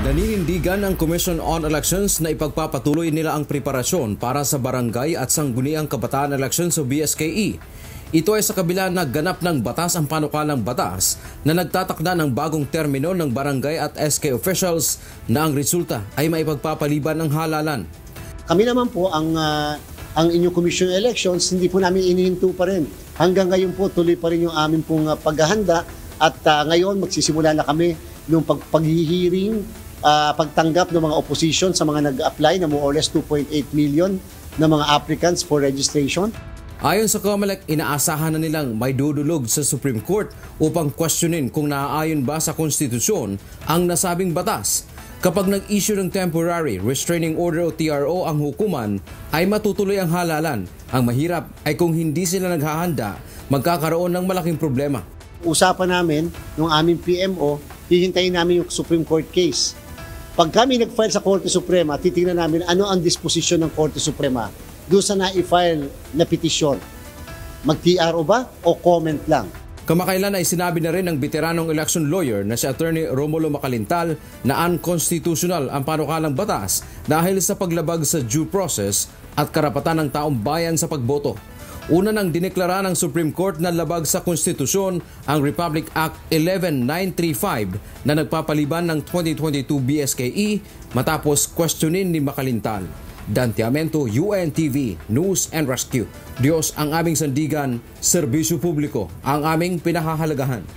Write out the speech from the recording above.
Naninindigan ng Commission on Elections na ipagpapatuloy nila ang preparasyon para sa Barangay at Sangguniang Kabataan Elections o BSKE. Ito ay sa kabila na ganap ng batas ang panukalang batas na nagtatakda ng bagong termino ng barangay at SK officials na ang resulta ay maipagpapaliban ng halalan. Kami naman po ang inyong Commission on Elections, hindi po namin inihinto pa rin. Hanggang ngayon po tuloy pa rin yung aming pong paghahanda at ngayon magsisimula na kami ng paghihiring, pagtanggap ng mga opposition sa mga nag-apply na more or less 2.8 million na mga applicants for registration. Ayon sa COMELEC, inaasahan na nilang may dudulog sa Supreme Court upang questionin kung naaayon ba sa konstitusyon ang nasabing batas. Kapag nag-issue ng Temporary Restraining Order o TRO ang hukuman, ay matutuloy ang halalan. Ang mahirap ay kung hindi sila naghahanda, magkakaroon ng malaking problema. Usapan namin ng aming PMO, hihintayin namin yung Supreme Court case. Pag kami nag-file sa Korte Suprema, titingnan namin ano ang disposisyon ng Korte Suprema doon sa na-i-file na petisyon. Mag-TRO ba o comment lang? Kamakailan ay sinabi na rin ng veteranong election lawyer na si Attorney Romulo Macalintal na unconstitutional ang panukalang batas dahil sa paglabag sa due process at karapatan ng taong bayan sa pagboto. Una nang dineklara ng Supreme Court na labag sa konstitusyon ang Republic Act 11935 na nagpapaliban ng 2022 BSKE matapos questionin ni Macalintal. Dante Amento, UNTV, News and Rescue. Diyos ang aming sandigan, serbisyo publiko ang aming pinahahalagahan.